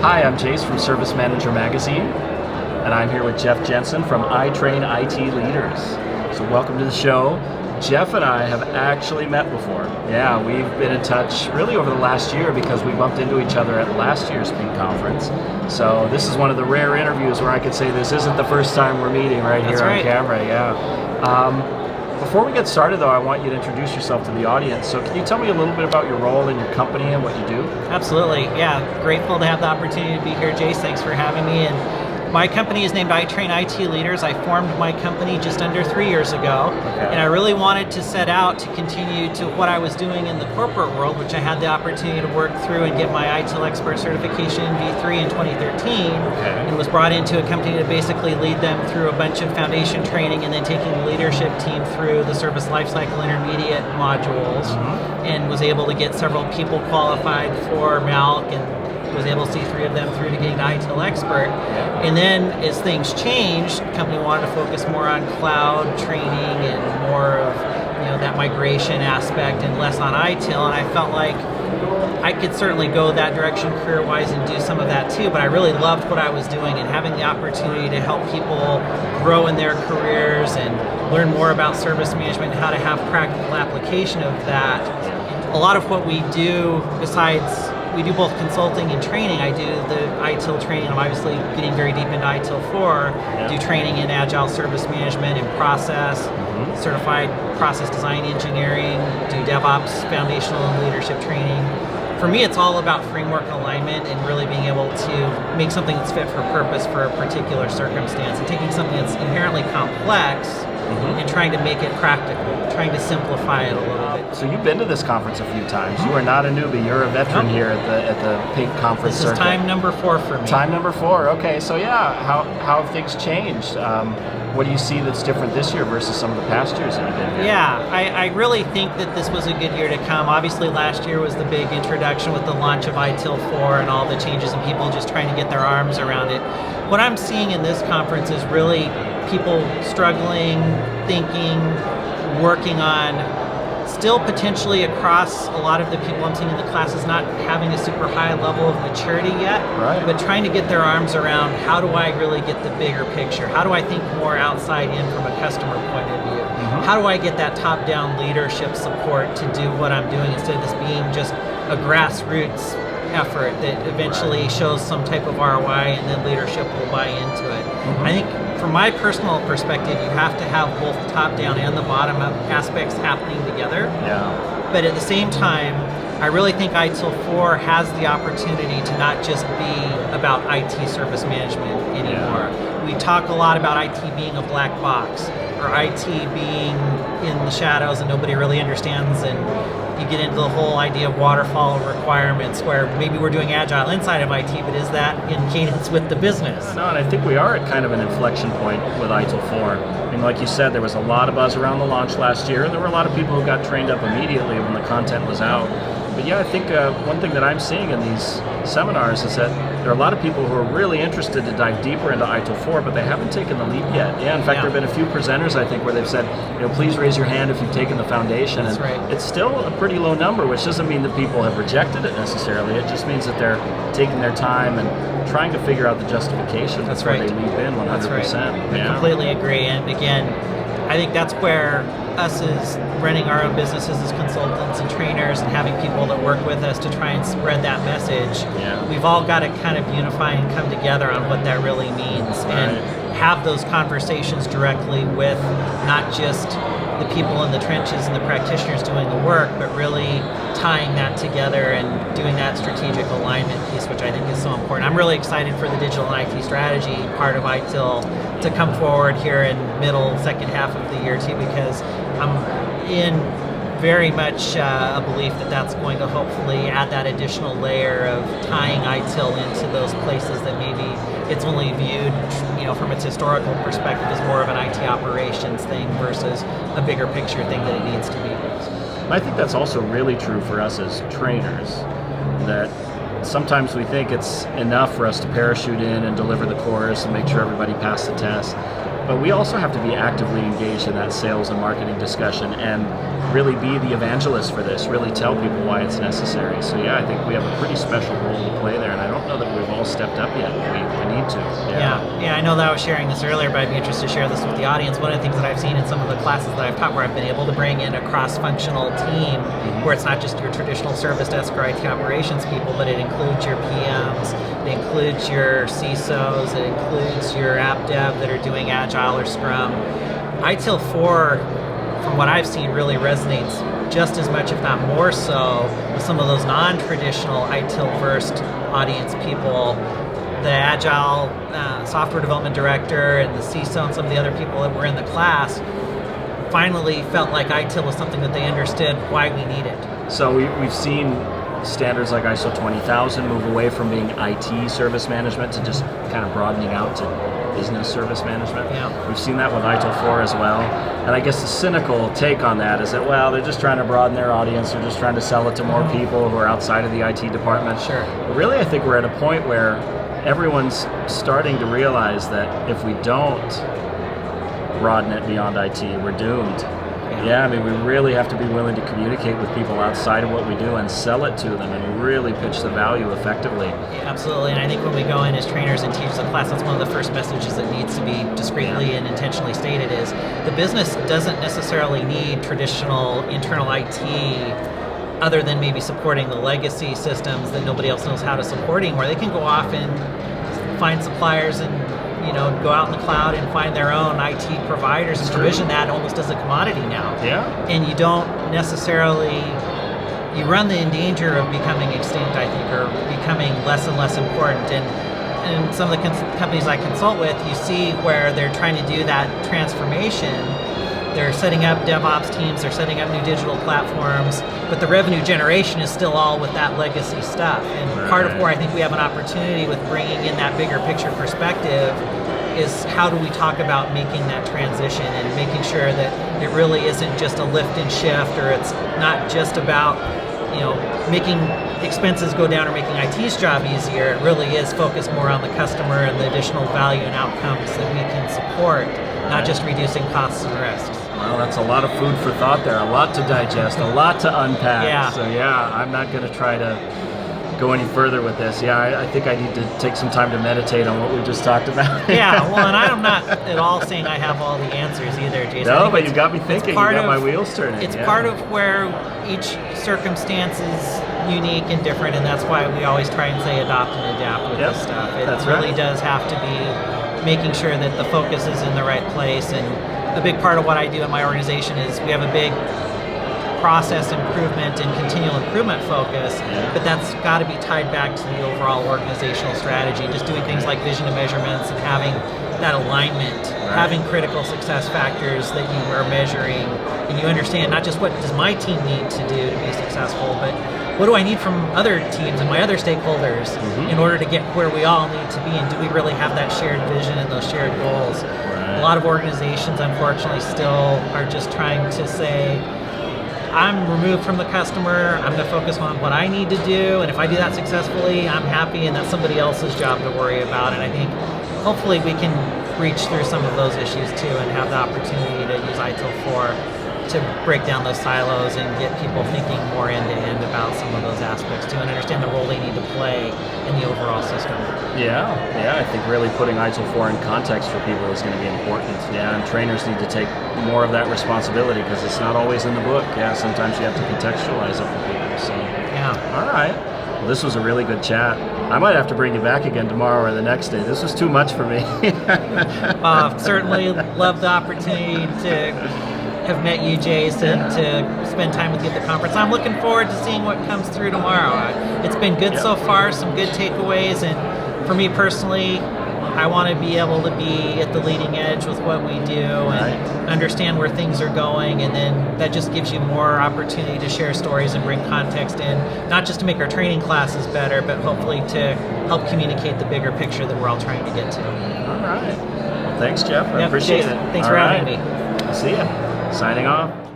Hi, I'm Jace from Service Manager Magazine, and I'm here with Jeff Jensen from I Train IT Leaders. So welcome to the show. Jeff and I have actually met before. Yeah, we've been in touch really over the last year because we bumped into each other at last year's Peak Conference. So this is one of the rare interviews where I could say this isn't the first time we're meeting right here on camera. Yeah. Before we get started though, I want you to introduce yourself to the audience. So can you tell me a little bit about your role in your company and what you do? Absolutely, yeah. Grateful to have the opportunity to be here, Jace. Thanks for having me. And my company is named I Train IT Leaders. I formed my company just under 3 years ago. And I really wanted to set out to continue to what I was doing in the corporate world, which I had the opportunity to work through and get my ITIL Expert certification in V3 in 2013, and was brought into a company to basically lead them through a bunch of foundation training and then taking the leadership team through the Service Lifecycle Intermediate modules, and was able to get several people qualified for MALC and was able to see 3 of them through to getting to ITIL Expert. And then as things changed, the company wanted to focus more on cloud training and more of that migration aspect and less on ITIL, and I felt like I could certainly go that direction career-wise and do some of that too, but I really loved what I was doing, and having the opportunity to help people grow in their careers and learn more about service management and how to have practical application of that. A lot of what we do, besides we do both consulting and training. I do the ITIL training. I'm obviously getting very deep into ITIL 4. Do training in Agile Service Management and process, certified process design engineering, do DevOps foundational and leadership training. For me, it's all about framework alignment and really being able to make something that's fit for purpose for a particular circumstance, and taking something that's inherently complex and trying to make it practical, trying to simplify it a little bit. So you've been to this conference a few times. You are not a newbie. You're a veteran here at the Peak Conference This is time number 4 for me. Time number 4. Okay. So yeah, how have things changed? What do you see that's different this year versus some of the past years that you've been here? Yeah, I really think that this was a good year to come. Obviously, last year was the big introduction with the launch of ITIL 4 and all the changes and people just trying to get their arms around it. What I'm seeing in this conference is really people struggling, thinking, working on, still potentially across a lot of the people I'm seeing in the classes not having a super high level of maturity yet, but trying to get their arms around how do I really get the bigger picture? How do I think more outside in from a customer point of view? How do I get that top-down leadership support to do what I'm doing instead of this being just a grassroots effort that eventually shows some type of ROI and then leadership will buy into it? I think from my personal perspective, you have to have both the top-down and the bottom-up aspects happening together. But at the same time, I really think ITIL 4 has the opportunity to not just be about IT service management anymore. We talk a lot about IT being a black box, or IT being in the shadows and nobody really understands, and you get into the whole idea of waterfall requirements where maybe we're doing agile inside of IT, but is that in cadence with the business? No, and I think we are at kind of an inflection point with ITIL 4. I mean, like you said, there was a lot of buzz around the launch last year, and there were a lot of people who got trained up immediately when the content was out. But yeah, I think one thing that I'm seeing in these seminars is that there are a lot of people who are really interested to dive deeper into ITIL 4, but they haven't taken the leap yet. Yeah, in fact, there have been a few presenters, I think, where they've said, please raise your hand if you've taken the foundation. That's right. It's still a pretty low number, which doesn't mean that people have rejected it necessarily. It just means that they're taking their time and trying to figure out the justification before they leap in 100%. That's right. I completely agree. And again, I think that's where us as running our own businesses as consultants and trainers and having people that work with us to try and spread that message, we've all got to kind of unify and come together on what that really means and have those conversations directly with not just the people in the trenches and the practitioners doing the work, but really tying that together and doing that strategic alignment piece, which I think is so important. I'm really excited for the digital and IT strategy part of ITIL to come forward here in second half of the year too, because I'm in very much a belief that that's going to hopefully add that additional layer of tying ITIL into those places that maybe it's only viewed, from its historical perspective as more of an IT operations thing versus a bigger picture thing that it needs to be. I think that's also really true for us as trainers, that sometimes we think it's enough for us to parachute in and deliver the course and make sure everybody passed the test. But we also have to be actively engaged in that sales and marketing discussion and really be the evangelist for this, really tell people why it's necessary. So yeah, I think we have a pretty special role to play there, and I don't know that we've all stepped up yet. We need to. Yeah, I know that I was sharing this earlier, but I'd be interested to share this with the audience. One of the things that I've seen in some of the classes that I've taught where I've been able to bring in a cross-functional team where it's not just your traditional service desk or IT operations people, but it includes your PMs, it includes your CISOs, it includes your app dev that are doing Agile or Scrum. ITIL 4, from what I've seen, really resonates just as much, if not more so, with some of those non-traditional ITIL-versed audience people. The Agile software development director and the CISO and some of the other people that were in the class finally felt like ITIL was something that they understood why we needed. So we've seen standards like ISO 20000 move away from being IT service management to just kind of broadening out to business service management. Yeah. We've seen that with ITIL 4 as well. And I guess the cynical take on that is that, well, they're just trying to broaden their audience, they're just trying to sell it to more people who are outside of the IT department. Sure. But really, I think we're at a point where everyone's starting to realize that if we don't broaden it beyond IT, we're doomed. Yeah, I mean, we really have to be willing to communicate with people outside of what we do and sell it to them and really pitch the value effectively. Yeah, absolutely, and I think when we go in as trainers and teach the class, that's one of the first messages that needs to be discreetly and intentionally stated is the business doesn't necessarily need traditional internal IT other than maybe supporting the legacy systems that nobody else knows how to supporting, where they can go off and find suppliers and go out in the cloud and find their own IT providers and provision that almost as a commodity now. Yeah. And you don't necessarily, you run the danger of becoming extinct, I think, or becoming less and less important. And some of the companies I consult with, you see where they're trying to do that transformation. They're setting up DevOps teams, they're setting up new digital platforms, but the revenue generation is still all with that legacy stuff. And part of where I think we have an opportunity with bringing in that bigger picture perspective is how do we talk about making that transition and making sure that it really isn't just a lift and shift, or it's not just about making expenses go down or making IT's job easier. It really is focused more on the customer and the additional value and outcomes that we can support, not just reducing costs and risks. Well, that's a lot of food for thought there, a lot to digest, a lot to unpack. Yeah. So yeah, I'm not going to try to go any further with this. Yeah, I think I need to take some time to meditate on what we just talked about. Yeah, well, and I'm not at all saying I have all the answers either, Jason. No, but you got me thinking. You got my wheels turning. It's part of where each circumstance is unique and different, and that's why we always try and say adopt and adapt with this stuff. It really does have to be making sure that the focus is in the right place. And a big part of what I do in my organization is we have a big process improvement and continual improvement focus, but that's got to be tied back to the overall organizational strategy. Just doing things like vision and measurements and having that alignment, having critical success factors that you are measuring, and you understand not just what does my team need to do to be successful, but what do I need from other teams and my other stakeholders in order to get where we all need to be, and do we really have that shared vision and those shared goals? A lot of organizations, unfortunately, still are just trying to say, I'm removed from the customer, I'm going to focus on what I need to do, and if I do that successfully, I'm happy, and that's somebody else's job to worry about. And I think hopefully we can reach through some of those issues too and have the opportunity to use ITIL 4 to break down those silos and get people thinking more end-to-end about some of those aspects too, and understand the role they need to play in the overall system. Yeah, I think really putting ITIL 4 in context for people is going to be important. Yeah, and trainers need to take more of that responsibility because it's not always in the book. Yeah, sometimes you have to contextualize it for people. So, all right. Well, this was a really good chat. I might have to bring you back again tomorrow or the next day. This was too much for me. Certainly love the opportunity to have met you, Jason, to spend time with you at the conference. I'm looking forward to seeing what comes through tomorrow. It's been good so far, some good takeaways, and for me personally, I want to be able to be at the leading edge with what we do and understand where things are going, and then that just gives you more opportunity to share stories and bring context in, not just to make our training classes better, but hopefully to help communicate the bigger picture that we're all trying to get to. All right. Well, thanks, Jeff. I appreciate it. Thanks for having me. See ya. Signing off.